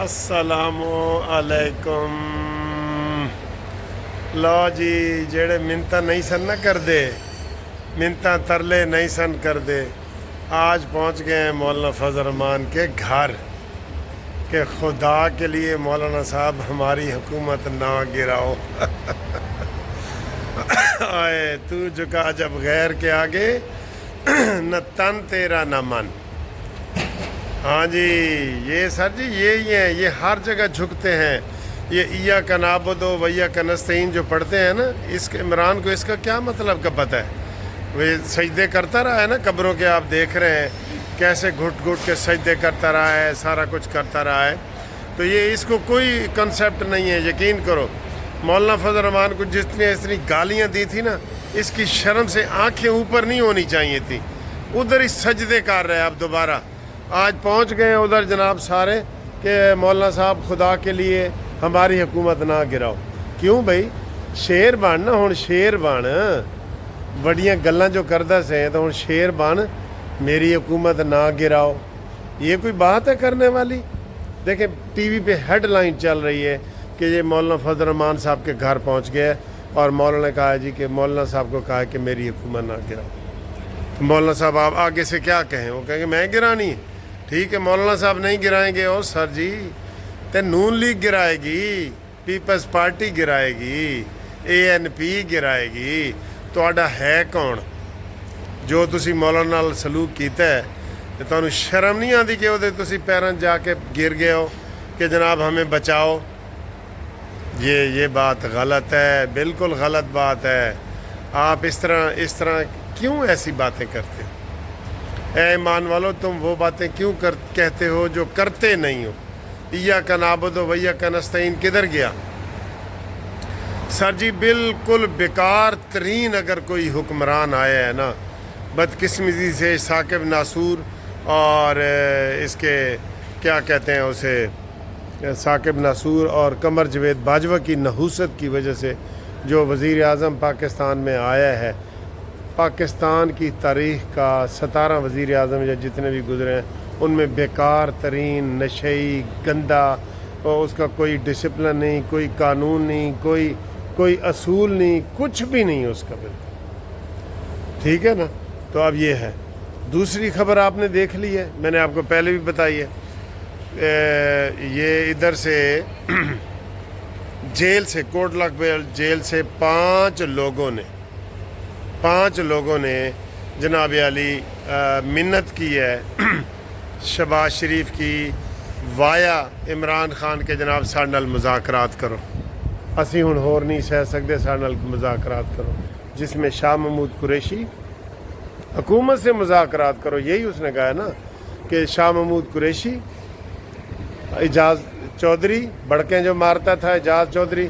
السلام علیکم. لو جی جڑے منتاں نہیں سن نہ کر دے، منتاں ترلے نہیں سن کر دے، آج پہنچ گئے ہیں مولانا فضل الرحمان کے گھر کہ خدا کے لیے مولانا صاحب ہماری حکومت نہ گراؤ. آئے تو جھکا جب غیر کے آگے نہ تن تیرا نہ من. ہاں جی یہ سر جی یہی ہیں، یہ ہر جگہ جھکتے ہیں. یہ ایاک نعبد و ایاک نستعین جو پڑھتے ہیں نا، اس کے عمران کو اس کا کیا مطلب کا پتہ ہے؟ وہ سجدے کرتا رہا ہے نا قبروں کے، آپ دیکھ رہے ہیں کیسے گھٹ گھٹ کے سجدے کرتا رہا ہے، سارا کچھ کرتا رہا ہے. تو یہ اس کو کوئی کنسیپٹ نہیں ہے. یقین کرو مولانا فضل الرحمان کو اتنی گالیاں دی تھی نا، اس کی شرم سے آنکھیں اوپر نہیں ہونی چاہیے تھی. ادھر ہی سجدے کر رہے ہیں اب دوبارہ. آج پہنچ گئے ہیں ادھر جناب سارے کہ مولانا صاحب خدا کے لیے ہماری حکومت نہ گراؤ. کیوں بھائی؟ شیر بن نا، ہن شیر بن. بڑیاں گلاں جو کردہ سے ہیں تو ہن شیر بن، میری حکومت نہ گراؤ. یہ کوئی بات ہے کرنے والی؟ دیکھیں ٹی وی پہ ہیڈ لائن چل رہی ہے کہ یہ مولانا فضل الرحمان صاحب کے گھر پہنچ گئے اور مولانا نے کہا جی کہ مولانا صاحب کو کہا کہ میری حکومت نہ گراؤ. مولانا صاحب آپ آگے سے کیا کہیں؟ وہ کہیں گے میں گرانی ہے. ٹھیک ہے مولانا صاحب نہیں گرائیں گے. اور سر جی تے نون لیگ گرائے گی، پیپلز پارٹی گرائے گی، ANP گرائے گی. تہاڈا ہے کون جو تسی مولانا نال سلوک کیتا ہے؟ تے تانوں شرم نہیں آندی کہ اودے تسی پیراں جا کے گر گئے ہو کہ جناب ہمیں بچاؤ؟ یہ بات غلط ہے، بالکل غلط بات ہے. آپ اس طرح کیوں ایسی باتیں کرتے ہو؟ اے ایمان والو تم وہ باتیں کیوں کہتے ہو جو کرتے نہیں ہو؟ ایاک نعبد و ایاک نستعین کدھر گیا؟ سر جی بالکل بیکار ترین اگر کوئی حکمران آیا ہے نا، بدقسمتی سے ثاقب ناصور اور اس کے کیا کہتے ہیں اسے، ثاقب ناصور اور قمر جاوید باجوہ کی نحوست کی وجہ سے جو وزیر اعظم پاکستان میں آیا ہے، پاکستان کی تاریخ کا 17 وزیر اعظم یا جتنے بھی گزرے ہیں ان میں بیکار ترین، نشئی، گندا، اور اس کا کوئی ڈسپلن نہیں، کوئی قانون نہیں، کوئی اصول نہیں، کچھ بھی نہیں اس کا بالکل. ٹھیک ہے نا؟ تو اب یہ ہے. دوسری خبر آپ نے دیکھ لی ہے، میں نے آپ کو پہلے بھی بتائی ہے. یہ ادھر سے جیل سے، کوٹ لاکھپت جیل سے 5 لوگوں نے جناب علی منت کی ہے شہباز شریف کی وایا عمران خان کے جناب ساڈے نال مذاکرات کرو، اسی ہن ہور نہیں سہ سکتے، ساڈے نال مذاکرات کرو. جس میں شاہ محمود قریشی حکومت سے مذاکرات کرو، یہی اس نے کہا ہے نا کہ شاہ محمود قریشی، اعجاز چودھری بڑکیں جو مارتا تھا، اعجاز چودھری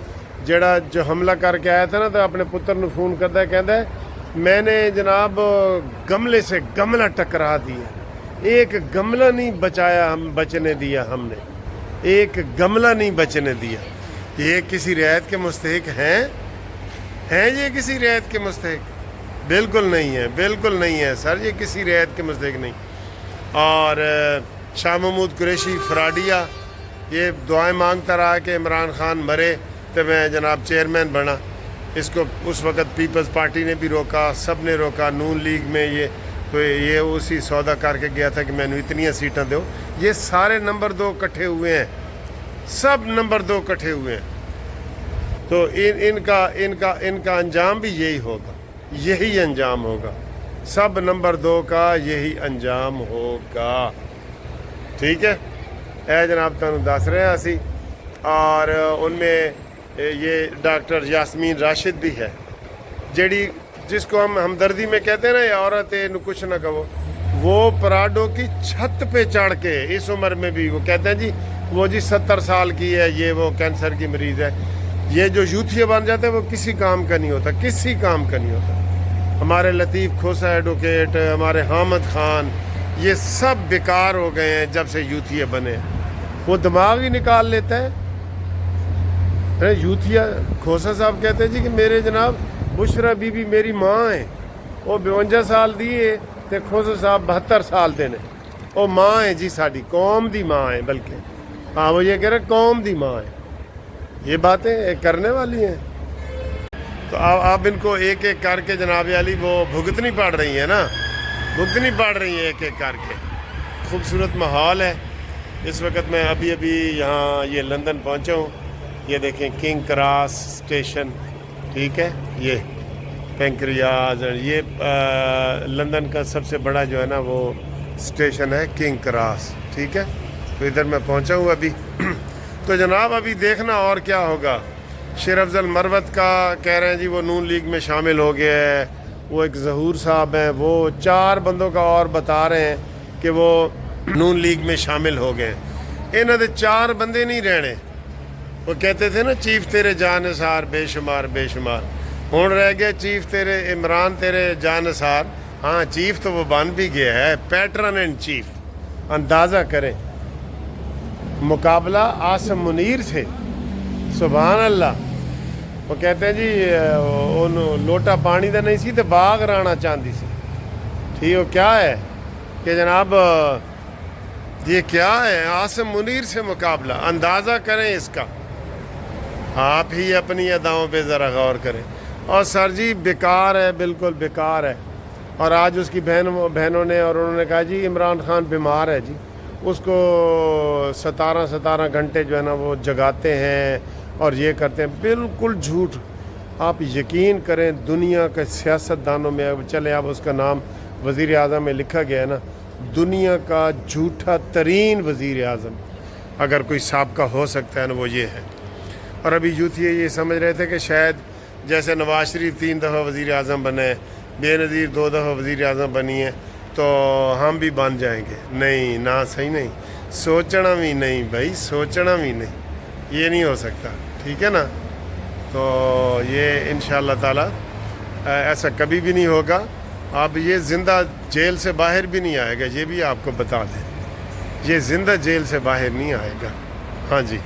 جو حملہ کر کے آیا تھا نا، تو اپنے پتر نے فون کرتا ہے، کہتا ہے میں نے جناب گملے سے گملہ ٹکرا دیا، ایک گملہ نہیں بچنے دیا، ہم نے ایک گملہ نہیں بچنے دیا. یہ کسی رعایت کے مستحق ہیں یہ کسی رعایت کے مستحق بالکل نہیں ہے، بالکل نہیں ہے سر، یہ کسی رعایت کے مستحق نہیں. اور شاہ محمود قریشی فراڈیا یہ دعائیں مانگتا رہا کہ عمران خان مرے تو میں جناب چیئرمین بنا. اس کو اس وقت پیپلز پارٹی نے بھی روکا، سب نے روکا. نون لیگ میں یہ اسی سودا کر کے گیا تھا کہ میں نے اتنی سیٹیں دو. یہ سارے نمبر 2 کٹھے ہوئے ہیں، سب نمبر 2 کٹھے ہوئے ہیں. تو ان کا انجام بھی یہی ہوگا، یہی انجام ہوگا. سب نمبر 2 کا یہی انجام ہوگا. ٹھیک ہے اے جناب تانوں دس رہے ہیں اسی. اور ان میں یہ ڈاکٹر یاسمین راشد بھی ہے، جس کو ہم ہمدردی میں کہتے ہیں نا، یہ عورت ہے کچھ نہ کہو. وہ پراڈو کی چھت پہ چڑھ کے اس عمر میں بھی وہ کہتے ہیں جی وہ جی 70 سال کی ہے، یہ وہ کینسر کی مریض ہے. یہ جو یوتھیا بن جاتا ہے وہ کسی کام کا نہیں ہوتا، کسی کام کا نہیں ہوتا. ہمارے لطیف کھوسا ایڈوکیٹ، ہمارے حامد خان، یہ سب بیکار ہو گئے ہیں جب سے یوتھیا بنے. وہ دماغ ہی نکال لیتا ہے. یوتھیا کھوسا صاحب کہتے ہیں جی کہ میرے جناب بشرا بی بی میری ماں ہے، وہ 52 سال دی ہے تے کھوسا صاحب 72 سال دے نے. وہ ماں ہے جی، ساری قوم دی ماں ہے. بلکہ ہاں وہ یہ کہہ رہے قوم دی ماں ہے، یہ باتیں کرنے والی ہیں. تو آپ ان کو ایک ایک کر کے جناب علی وہ بھگتنی پڑ رہی ہیں نا، بھگتنی پڑ رہی ہیں ایک ایک کر کے. خوبصورت ماحول ہے. اس وقت میں ابھی یہاں یہ لندن پہنچا ہوں. یہ دیکھیں کنگ کراس اسٹیشن، ٹھیک ہے، یہ پینکریاز، یہ لندن کا سب سے بڑا جو ہے نا وہ اسٹیشن ہے کنگ کراس، ٹھیک ہے. تو ادھر میں پہنچا ہوں ابھی. تو جناب ابھی دیکھنا اور کیا ہوگا. شیر افضل مروت کا کہہ رہے ہیں جی وہ نون لیگ میں شامل ہو گیا ہے. وہ ایک ظہور صاحب ہیں، وہ 4 بندوں کا اور بتا رہے ہیں کہ وہ نون لیگ میں شامل ہو گئے. انہوں نے 4 بندے نہیں رہنے. وہ کہتے تھے نا چیف تیرے جانثار بے شمار بے شمار، ہوں رہ گیا چیف تیرے عمران تیرے جانثار. ہاں چیف تو وہ بن بھی گیا ہے، پیٹرن اینڈ چیف. اندازہ کریں مقابلہ عاصم منیر سے، سبحان اللہ. وہ کہتے ہیں جی لوٹا پانی دا نہیں سی تو باغ رانا چاہتی سی. ٹھیک وہ کیا ہے کہ جناب یہ کیا ہے، عاصم منیر سے مقابلہ. اندازہ کریں اس کا، آپ ہی اپنی اداؤں پہ ذرا غور کریں. اور سر جی بیکار ہے، بالکل بیکار ہے. اور آج اس کی بہنوں نے اور انہوں نے کہا جی عمران خان بیمار ہے جی، اس کو 17 گھنٹے جو ہے نا وہ جگاتے ہیں اور یہ کرتے ہیں. بالکل جھوٹ. آپ یقین کریں دنیا کے سیاست دانوں میں چلے اب اس کا نام وزیر اعظم میں لکھا گیا ہے نا، دنیا کا جھوٹا ترین وزیر اعظم اگر کوئی سابقہ ہو سکتا ہے نا وہ یہ ہے. اور ابھی یوتھی یہ سمجھ رہے تھے کہ شاید جیسے نواز شریف 3 دفعہ وزیر اعظم بنے، بے نظیر 2 دفعہ وزیر اعظم بنی ہے تو ہم بھی بن جائیں گے. نہیں نہ، صحیح نہیں، سوچنا بھی نہیں بھائی، سوچنا بھی نہیں، یہ نہیں ہو سکتا. ٹھیک ہے نا. تو یہ انشاءاللہ تعالی ایسا کبھی بھی نہیں ہوگا. اب یہ زندہ جیل سے باہر بھی نہیں آئے گا، یہ بھی آپ کو بتا دیں، یہ زندہ جیل سے باہر نہیں آئے گا. ہاں جی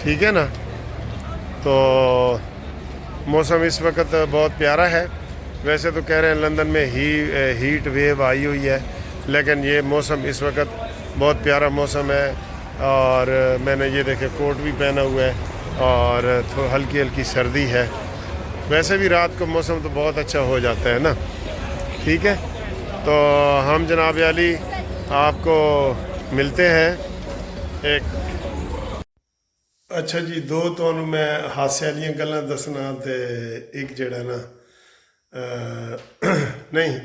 ٹھیک ہے نا. تو موسم اس وقت بہت پیارا ہے. ویسے تو کہہ رہے ہیں لندن میں ہیٹ ویو آئی ہوئی ہے، لیکن یہ موسم اس وقت بہت پیارا موسم ہے. اور میں نے یہ دیکھے کوٹ بھی پہنا ہوا ہے اور ہلکی ہلکی سردی ہے. ویسے بھی رات کو موسم تو بہت اچھا ہو جاتا ہے نا. ٹھیک ہے. تو ہم جناب علی آپ کو ملتے ہیں ایک. اچھا جی 2 ਤੁਹਾਨੂੰ ਮੈਂ ਹਾਸੇ ਵਾਲੀਆਂ ਗੱਲਾਂ ਦੱਸਣਾ ਤੇ ਇੱਕ ਜਿਹੜਾ ਨਾ نہیں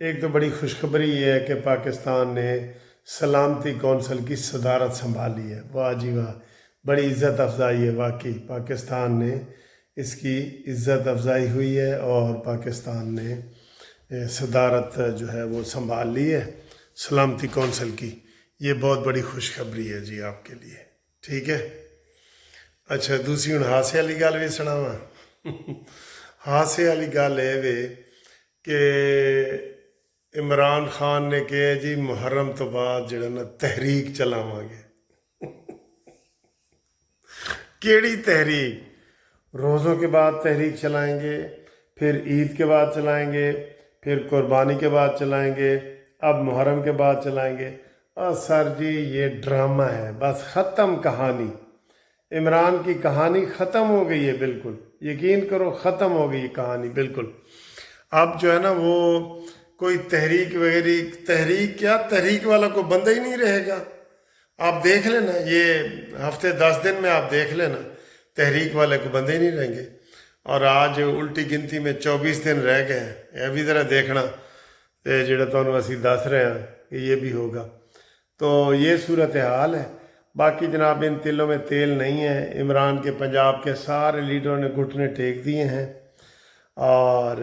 ایک تو بڑی خوشخبری یہ ہے کہ پاکستان نے سلامتی کونسل کی صدارت سنبھالی ہے. واہ جی واہ، بڑی عزت افزائی ہے واقعی. پاکستان نے اس کی عزت افزائی ہوئی ہے اور پاکستان نے صدارت جو ہے وہ سنبھال لی ہے سلامتی کونسل کی. یہ بہت بڑی خوشخبری ہے جی آپ کے لیے. ٹھیک ہے. اچھا دوسری ہوں ہاسے والی گل بھی سناواں. ہاسے والی گل یہ وے کہ عمران خان نے کہا جی محرم تو بعد جڑا نا تحریک چلاواں گے. کیڑی تحریک؟ روزوں کے بعد تحریک چلائیں گے، پھر عید کے بعد چلائیں گے، پھر قربانی کے بعد چلائیں گے، اب محرم کے بعد چلائیں گے. سر جی یہ ڈرامہ ہے، بس ختم کہانی. عمران کی کہانی ختم ہو گئی ہے بالکل. یقین کرو ختم ہو گئی کہانی بالکل. اب جو ہے نا وہ کوئی تحریک وغیرہ، تحریک کیا، تحریک والا کوئی بندہ ہی نہیں رہے گا. آپ دیکھ لینا یہ ہفتے 10 دن میں آپ دیکھ لینا تحریک والے کو بندے ہی نہیں رہیں گے. اور آج الٹی گنتی میں 24 دن رہ گئے ہیں. یہ بھی ذرا دیکھنا جڑا تمہیں اسی دس رہے ہیں کہ یہ بھی ہوگا. تو یہ صورتحال ہے. باقی جناب ان تلوں میں تیل نہیں ہے. عمران کے پنجاب کے سارے لیڈروں نے گھٹنے ٹیک دیے ہیں اور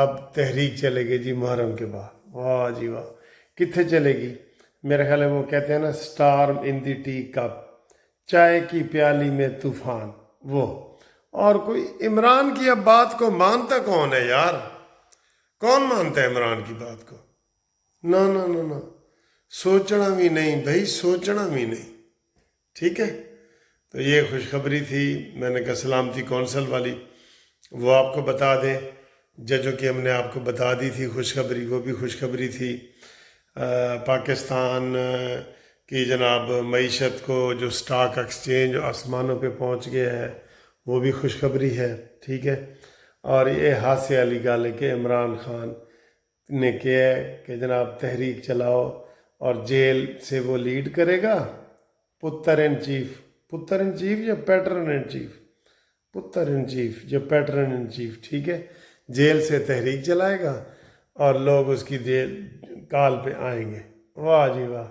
اب تحریک چلے گی جی محرم کے بعد. واہ جی واہ. کتنے چلے گی؟ میرے خیال ہے وہ کہتے ہیں نا سٹارم ان دی ٹی کپ، چائے کی پیالی میں طوفان. وہ اور کوئی عمران کی اب بات کو مانتا کون ہے یار؟ کون مانتا ہے عمران کی بات کو؟ نہ نہ نہ نہ، سوچنا بھی نہیں بھائی، سوچنا بھی نہیں. ٹھیک ہے. تو یہ خوشخبری تھی. میں نے کہا سلامتی کونسل والی وہ آپ کو بتا دیں. ججوں کی ہم نے آپ کو بتا دی تھی خوشخبری، وہ بھی خوشخبری تھی. پاکستان کہ جناب معیشت کو جو سٹاک ایکسچینج آسمانوں پہ پہنچ گیا ہے وہ بھی خوشخبری ہے، ٹھیک ہے۔ اور یہ ہاسے والی گل ہے کہ عمران خان نے کیا ہے کہ جناب تحریک چلاؤ اور جیل سے وہ لیڈ کرے گا، پتر ان چیف یا پیٹرن ان چیف، پتر ان چیف یا پیٹرن ان چیف، ٹھیک ہے، جیل سے تحریک چلائے گا اور لوگ اس کی جیل کال پہ آئیں گے۔ واہ جی واہ،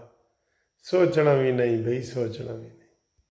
سوچنا بھی نہیں بھائی، سوچنا بھی نہیں۔